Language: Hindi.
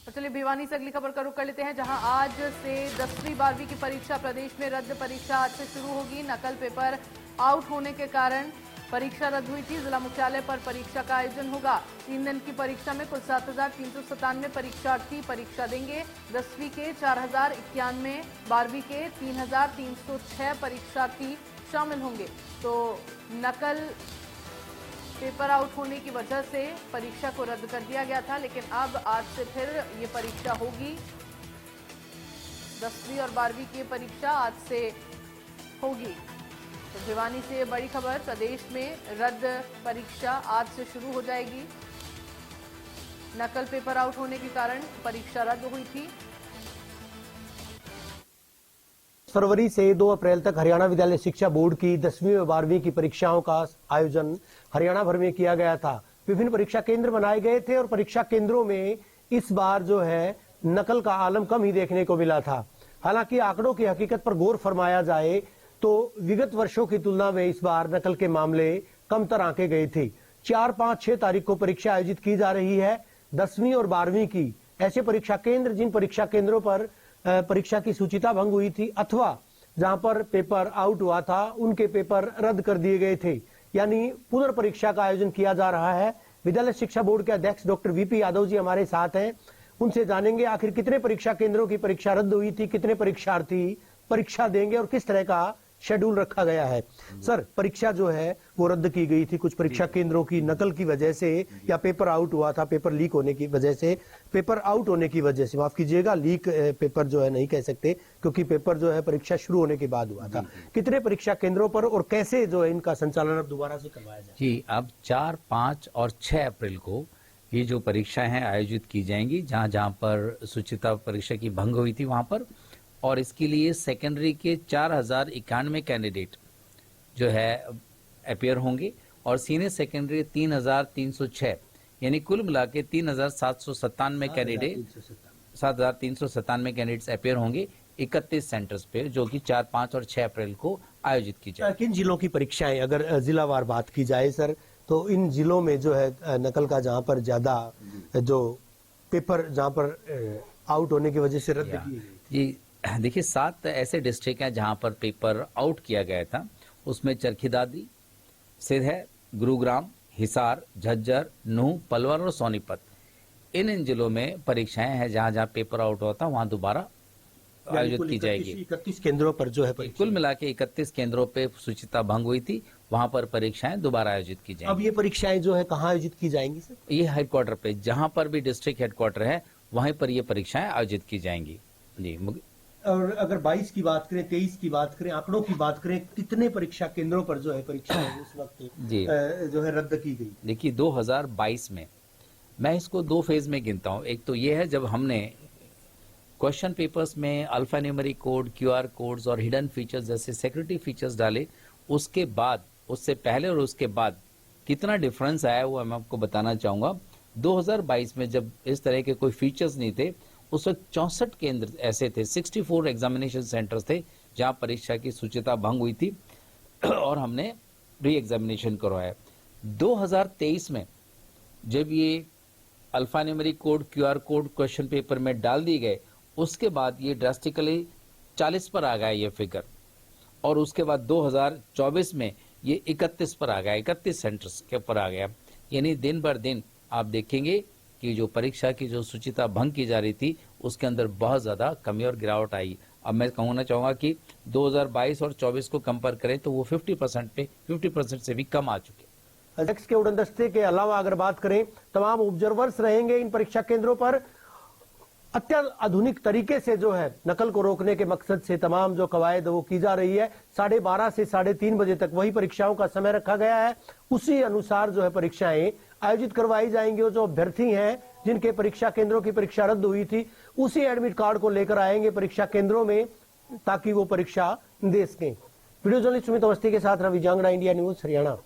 तो चलिए भिवानी से अगली खबर का रुख कर लेते हैं, जहां आज से 10वीं 12वीं की परीक्षा प्रदेश में रद्द। परीक्षा आज से शुरू होगी। नकल पेपर आउट होने के कारण परीक्षा रद्द हुई थी। जिला मुख्यालय पर परीक्षा का आयोजन होगा। 3 दिन की परीक्षा में कुल 7,397 परीक्षार्थी परीक्षा देंगे। 10वीं के 4,091, 12वीं के 3,306 परीक्षार्थी शामिल होंगे। तो नकल पेपर आउट होने की वजह से परीक्षा को रद्द कर दिया गया था, लेकिन अब आज से फिर ये परीक्षा होगी। 10वीं और 12वीं की परीक्षा आज से होगी। तो भिवानी से बड़ी खबर, प्रदेश में रद्द परीक्षा आज से शुरू हो जाएगी। नकल पेपर आउट होने के कारण परीक्षा रद्द हुई थी। फरवरी से 2 अप्रैल तक हरियाणा विद्यालय शिक्षा बोर्ड की 10वीं और 12वीं की परीक्षाओं का आयोजन हरियाणा भर में किया गया था। विभिन्न परीक्षा केंद्र बनाए गए थे और परीक्षा केंद्रों में इस बार जो है नकल का आलम कम ही देखने को मिला था। हालांकि आंकड़ों की हकीकत पर गौर फरमाया जाए तो विगत वर्षों की तुलना में इस बार नकल के मामले कमतर आंके गए थे। 4, 5, 6 तारीख को परीक्षा आयोजित की जा रही है 10वीं और 12वीं की। ऐसे परीक्षा केंद्र जिन परीक्षा केंद्रों पर परीक्षा की सूचिता भंग हुई थी अथवा जहां पर पेपर आउट हुआ था उनके पेपर रद्द कर दिए गए थे, यानी पुनर्परीक्षा का आयोजन किया जा रहा है। विद्यालय शिक्षा बोर्ड के अध्यक्ष डॉक्टर वीपी यादव जी हमारे साथ हैं। उनसे जानेंगे आखिर कितने परीक्षा केंद्रों की परीक्षा रद्द हुई थी, कितने परीक्षार्थी परीक्षा देंगे और किस तरह का शेड्यूल रखा गया है। सर, परीक्षा जो है वो रद्द की गई थी कुछ परीक्षा केंद्रों की नकल की वजह से, या पेपर आउट हुआ था पेपर लीक होने की वजह से, पेपर आउट होने की वजह से, माफ कीजिएगा, लीक पेपर जो है नहीं कह सकते क्योंकि पेपर जो है परीक्षा शुरू होने के बाद हुआ था। कितने परीक्षा केंद्रों पर और कैसे जो है इनका संचालन अब दोबारा से करवाया जाए? जी, अब 4, 5 और 6 अप्रैल को ये जो परीक्षाएं हैं आयोजित की जाएंगी, जहां जहां पर सूचिता परीक्षा की भंग हुई थी वहां पर। और इसके लिए सेकेंडरी के 4,091 कैंडिडेट जो है अपियर होंगे और सीनियर सेकेंडरी 3,306, यानी कुल मिला के 3,797 कैंडिडेट 7,397 कैंडिडेट्स अपियर होंगे 31 सेंटर्स पे, जो कि 4, 5 और 6 अप्रैल को आयोजित की जाए। किन जिलों की परीक्षाएं, अगर जिलावार बात की जाए सर, तो इन जिलों में जो है नकल का जहां पर ज्यादा जो पेपर जहां पर आउट होने की वजह से रद्द की जी, देखिए 7 ऐसे डिस्ट्रिक्ट हैं जहां पर पेपर आउट किया गया था। उसमें चरखी दादरी, सिरहर, गुरुग्राम, हिसार, झज्जर, नूंह, पलवल और सोनीपत, इन जिलों में परीक्षाएं हैं जहां जहां पेपर आउट होता वहां दोबारा आयोजित की जाएगी। 31 केंद्रों पर जो है कुल मिला के 31 केंद्रों पे सूचिता भंग हुई थी, वहां पर परीक्षाएं दोबारा आयोजित की जाएंगी। अब ये परीक्षाएं जो है कहाँ आयोजित की जाएंगी सर? ये हेडक्वार्टर पे, जहां पर भी डिस्ट्रिक्ट हेडक्वार्टर है वहीं पर ये परीक्षाएं आयोजित की जाएंगी। जी, और अगर 22 की बात करें, 23 की बात करें, आंकड़ों की बात करें, कितने परीक्षा केंद्रों पर जो है परीक्षा उस वक्त जी जो है रद्द की गई? देखिए 2022 में मैं इसको 2 फेज में गिनता हूं। एक तो ये है जब हमने क्वेश्चन पेपर्स में alpha numeric code, QR codes और हिडन फीचर्स जैसे सिक्योरिटी फीचर्स डाले, उसके बाद, उससे पहले और उसके बाद कितना डिफरेंस आया वो मैं आपको बताना चाहूंगा। 2022 में जब इस तरह के कोई फीचर्स नहीं थे, उस वक्त 64 केंद्र ऐसे थे, 64 एग्जामिनेशन सेंटर्स थे जहां परीक्षा की सूचिता भंग हुई थी और हमने री एग्जामिनेशन करवाया। 2023 में जब ये alpha numeric code, QR code question paper में डाल दिए गए, उसके बाद ये ड्रास्टिकली 40 पर आ गया ये फिगर, और उसके बाद 2024 में ये 31 पर आ गया, 31 सेंटर्स के ऊपर आ गया। यानी दिन भर दिन आप देखेंगे कि जो परीक्षा की जो सूचिता भंग की जा रही थी उसके अंदर बहुत ज्यादा कमी और गिरावट आई। अब मैं कहना चाहूंगा कि 2022 और 24 को कंपेयर करें तो वो 50% पे 50% से भी कम आ चुके। अध्यक्ष के उड़न दस्ते के अलावा अगर बात करें, तमाम ऑब्जर्वर्स रहेंगे इन परीक्षा केंद्रों पर। अत्याधुनिक तरीके से जो है नकल को रोकने के मकसद से तमाम जो कवायद वो की जा रही है। 12:30 से 3:30 बजे तक वही परीक्षाओं का समय रखा गया है। उसी अनुसार जो है परीक्षाएं आयोजित करवाई जाएंगी और जो अभ्यर्थी हैं जिनके परीक्षा केंद्रों की परीक्षा रद्द हुई थी, उसी एडमिट कार्ड को लेकर आएंगे परीक्षा केंद्रों में ताकि वो परीक्षा दे सकें। वीडियो जर्नलिस्ट सुमित अवस्थी के साथ रवि जांगड़ा, इंडिया न्यूज, हरियाणा।